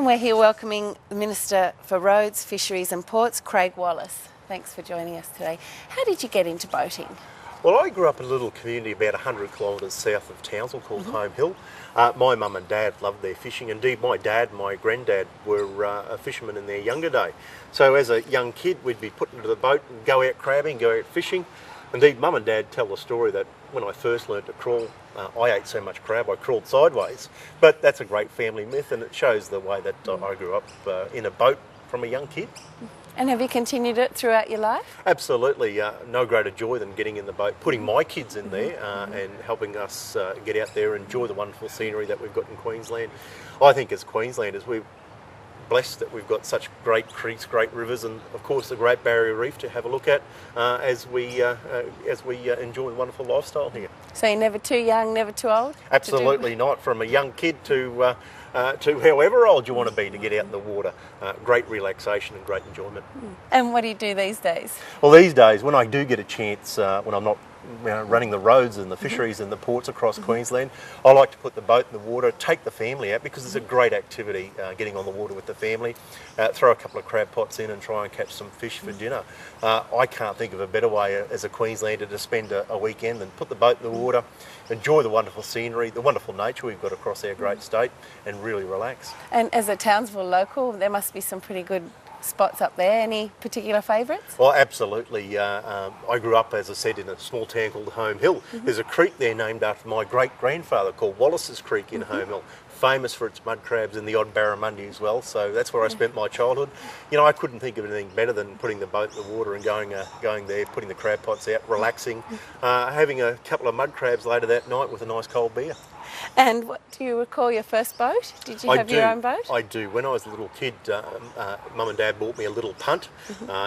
And we're here welcoming the Minister for Roads, Fisheries and Ports, Craig Wallace. Thanks for joining us today. How did you get into boating? Well, I grew up in a little community about 100 kilometres south of Townsville called Home Hill. My mum and dad loved their fishing. Indeed, my dad and my granddad were fishermen in their younger day. So as a young kid, we'd be put into the boat and go out crabbing, go out fishing. Indeed, mum and dad tell the story that when I first learnt to crawl, I ate so much crab I crawled sideways. But that's a great family myth, and it shows the way that I grew up in a boat from a young kid. And have you continued it throughout your life? Absolutely. No greater joy than getting in the boat, putting my kids in there and helping us get out there and enjoy the wonderful scenery that we've got in Queensland. I think as Queenslanders, we're blessed that we've got such great creeks, great rivers, and of course the Great Barrier Reef to have a look at as we enjoy the wonderful lifestyle here. So you're never too young, never too old? Absolutely not. From a young kid to however old you want to be to get out in the water. Great relaxation and great enjoyment. And what do you do these days? Well, these days, when I do get a chance, when I'm not running the roads and the fisheries and the ports across Queensland, I like to put the boat in the water, take the family out, because it's a great activity getting on the water with the family, throw a couple of crab pots in and try and catch some fish for dinner. I can't think of a better way as a Queenslander to spend a weekend than put the boat in the water, enjoy the wonderful scenery, the wonderful nature we've got across our great state, and really relax. And as a Townsville local, there must be some pretty good spots up there. Any particular favourites? Well, absolutely. I grew up, as I said, in a small town called Home Hill. There's a creek there named after my great-grandfather called Wallace's Creek in Home Hill, famous for its mud crabs and the odd barramundi as well. So that's where I spent my childhood. You know, I couldn't think of anything better than putting the boat in the water and going there, putting the crab pots out, relaxing, having a couple of mud crabs later that night with a nice cold beer. And what do you recall your first boat? Did you have your own boat? I do. When I was a little kid, Mum and Dad bought me a little punt.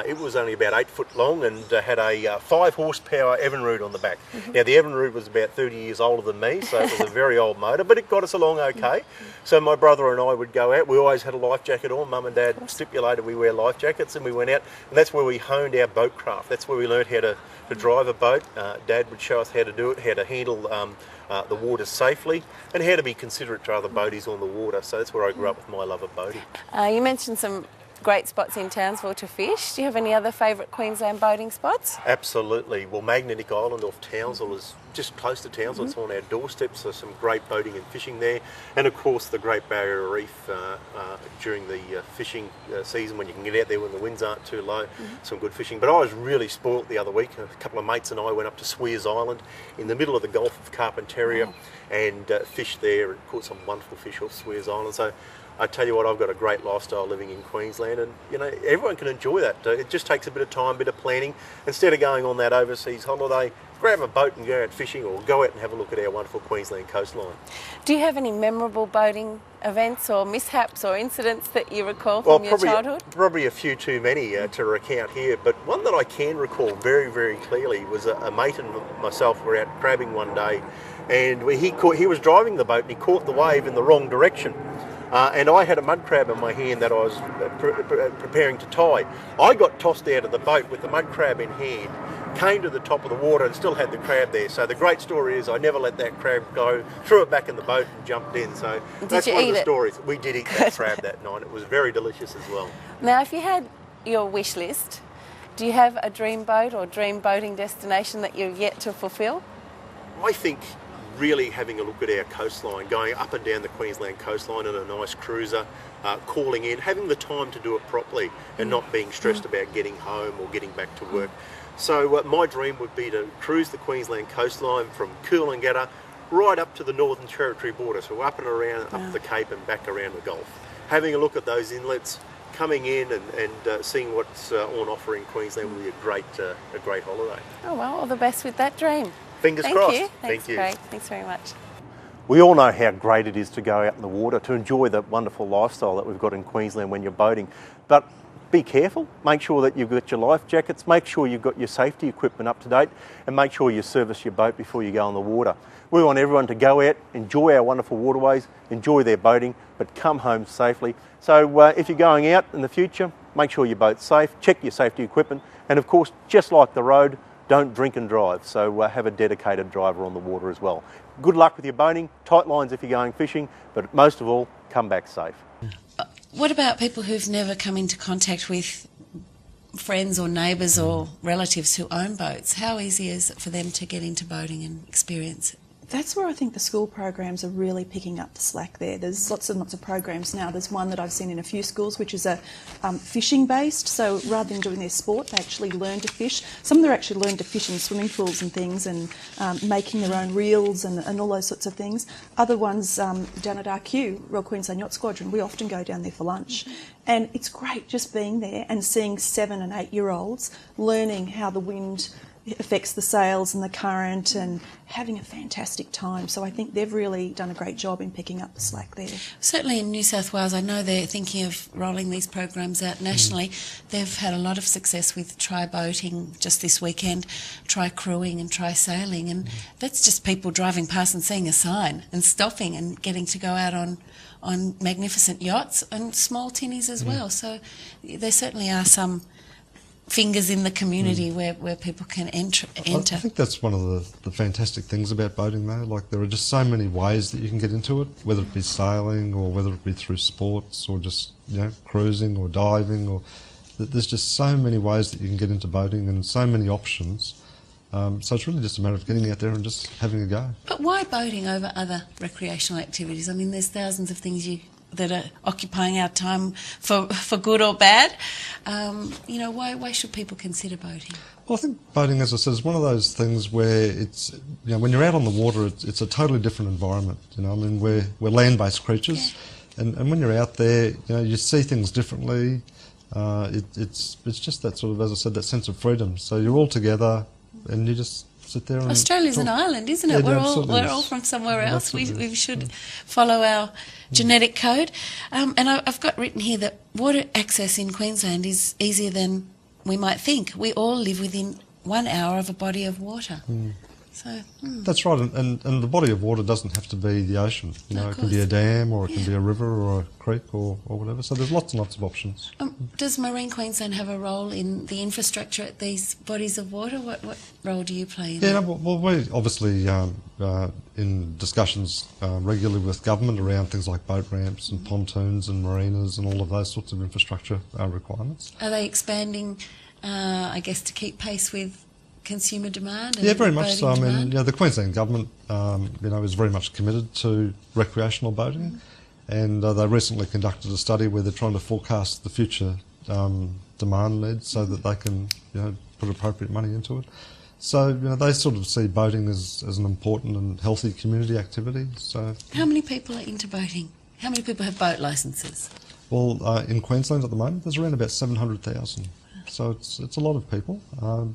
It was only about 8 foot long and had a 5 horsepower Evinrude on the back. Now the Evinrude was about 30 years older than me, so it was a very old motor, but it got us along okay. So my brother and I would go out. We always had a life jacket on. Mum and Dad stipulated we wear life jackets, and we went out, and that's where we honed our boat craft. That's where we learned how to drive a boat. Dad would show us how to do it, how to handle the water safely, and how to be considerate to other boaties on the water. So that's where I grew up with my love of boating. You mentioned some great spots in Townsville to fish. Do you have any other favourite Queensland boating spots? Absolutely. Well, Magnetic Island off Townsville is just close to Townsville. It's on our doorstep, so some great boating and fishing there. And of course the Great Barrier Reef during the fishing season, when you can get out there when the winds aren't too low, some good fishing. But I was really spoilt the other week. A couple of mates and I went up to Swears Island in the middle of the Gulf of Carpentaria and fished there and caught some wonderful fish off Swears Island. So I tell you what, I've got a great lifestyle living in Queensland, and you know, everyone can enjoy that. It just takes a bit of time, a bit of planning. Instead of going on that overseas holiday, grab a boat and go out fishing, or go out and have a look at our wonderful Queensland coastline. Do you have any memorable boating events or mishaps or incidents that you recall from your childhood? Probably a few too many to recount here, but one that I can recall very, very clearly was a mate and myself were out crabbing one day, and he was driving the boat and he caught the wave in the wrong direction. And I had a mud crab in my hand that I was preparing to tie. I got tossed out of the boat with the mud crab in hand, came to the top of the water and still had the crab there. So the great story is I never let that crab go, threw it back in the boat and jumped in. So that's one of the stories. We did eat that crab that night. It was very delicious as well. Now, if you had your wish list, do you have a dream boat or dream boating destination that you're yet to fulfil? I think really having a look at our coastline, going up and down the Queensland coastline in a nice cruiser, calling in, having the time to do it properly and not being stressed about getting home or getting back to work. So my dream would be to cruise the Queensland coastline from Coolangatta right up to the Northern Territory border, so up and around, up the Cape and back around the Gulf. Having a look at those inlets, coming in and seeing what's on offer in Queensland would be a great holiday. Oh well, all the best with that dream. Fingers crossed. Thank you. Craig. Thanks very much. We all know how great it is to go out in the water, to enjoy the wonderful lifestyle that we've got in Queensland when you're boating. But be careful, make sure that you've got your life jackets, make sure you've got your safety equipment up to date, and make sure you service your boat before you go on the water. We want everyone to go out, enjoy our wonderful waterways, enjoy their boating, but come home safely. So if you're going out in the future, make sure your boat's safe, check your safety equipment, and of course, just like the road, don't drink and drive, so have a dedicated driver on the water as well. Good luck with your boating, tight lines if you're going fishing, but most of all, come back safe. What about people who've never come into contact with friends or neighbours or relatives who own boats? How easy is it for them to get into boating and experience it? That's where I think the school programs are really picking up the slack there. There's lots and lots of programs now. There's one that I've seen in a few schools which is a fishing based, so rather than doing their sport they actually learn to fish. Some of them actually learn to fish in swimming pools and things, and making their own reels and all those sorts of things. Other ones down at RQ, Royal Queensland Yacht Squadron, we often go down there for lunch. And it's great just being there and seeing 7 and 8 year olds learning how the wind affects the sails and the current, and having a fantastic time. So I think they've really done a great job in picking up the slack there. Certainly in New South Wales, I know they're thinking of rolling these programs out nationally. They've had a lot of success with Try Boating just this weekend, Try Crewing and Try Sailing, and that's just people driving past and seeing a sign and stopping and getting to go out on magnificent yachts and small tinnies as well. So there certainly are some fingers in the community where people can enter. I think that's one of the fantastic things about boating though. Like, there are just so many ways that you can get into it, whether it be sailing or whether it be through sports or just, you know, cruising or diving, or there's just so many ways that you can get into boating and so many options. So it's really just a matter of getting out there and just having a go. But why boating over other recreational activities? I mean, there's thousands of things that are occupying our time for good or bad. You know, why should people consider boating? Well, I think boating, as I said, is one of those things where it's, you know, when you're out on the water, it's a totally different environment. You know, I mean, we're land-based creatures, and when you're out there, you know, you see things differently. It's just that sort of, as I said, that sense of freedom. So you're all together, and you just sit there. And Australia's an island, isn't it? Yeah, we're all from somewhere else. We should follow our genetic code. And I've got written here that water access in Queensland is easier than we might think. We all live within 1 hour of a body of water. So that's right, and the body of water doesn't have to be the ocean. You know, it can be a dam, or it can be a river or a creek or whatever. So there's lots and lots of options. Does Marine Queensland have a role in the infrastructure at these bodies of water? What role do you play in that? Yeah, well, we're obviously in discussions regularly with government around things like boat ramps and pontoons and marinas and all of those sorts of infrastructure requirements. Are they expanding, I guess, to keep pace with consumer demand? And yeah, very much so. I demand? mean, the Queensland government, is very much committed to recreational boating, and they recently conducted a study where they're trying to forecast the future demand needs so that they can, put appropriate money into it. So, they sort of see boating as an important and healthy community activity. So, how many people are into boating? How many people have boat licences? Well, in Queensland at the moment, there's around about 700,000. So it's a lot of people,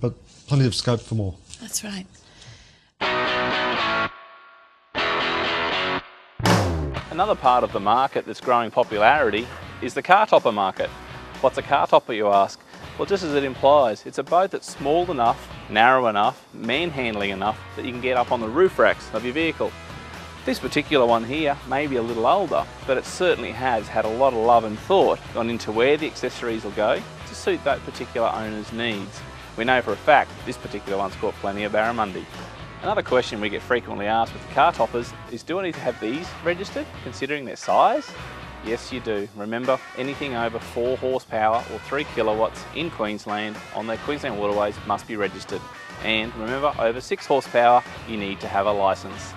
but plenty of scope for more. That's right. Another part of the market that's growing popularity is the car topper market. What's a car topper, you ask? Well, just as it implies, it's a boat that's small enough, narrow enough, manhandling enough that you can get up on the roof racks of your vehicle. This particular one here may be a little older, but it certainly has had a lot of love and thought gone into where the accessories will go to suit that particular owner's needs. We know for a fact this particular one's caught plenty of barramundi. Another question we get frequently asked with the car toppers is, do I need to have these registered considering their size? Yes, you do. Remember, anything over 4 horsepower or 3 kilowatts in Queensland on the Queensland waterways must be registered. And remember, over 6 horsepower, you need to have a licence.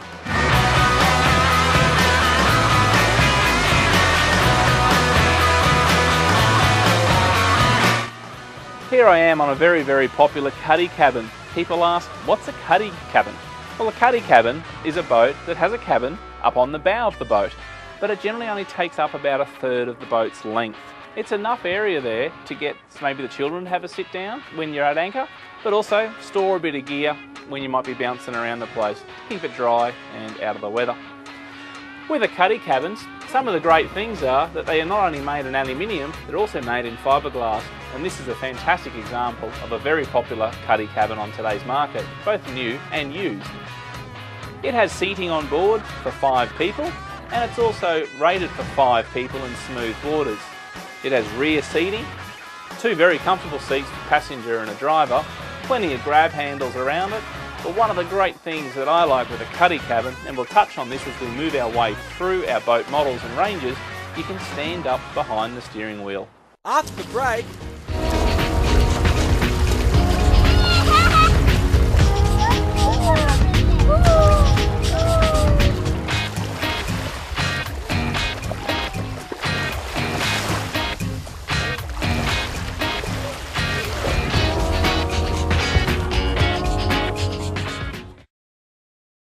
Here I am on a very, very popular cuddy cabin. People ask, what's a cuddy cabin? Well, a cuddy cabin is a boat that has a cabin up on the bow of the boat, but it generally only takes up about 1/3 of the boat's length. It's enough area there to get maybe the children to have a sit down when you're at anchor, but also store a bit of gear when you might be bouncing around the place. Keep it dry and out of the weather. With the cuddy cabins, some of the great things are that they are not only made in aluminium, they're also made in fiberglass, and this is a fantastic example of a very popular cuddy cabin on today's market, both new and used. It has seating on board for 5 people, and it's also rated for 5 people in smooth waters. It has rear seating, 2 very comfortable seats for passenger and a driver, plenty of grab handles around it. But one of the great things that I like with a cuddy cabin, and we'll touch on this as we move our way through our boat models and ranges, you can stand up behind the steering wheel. After the break,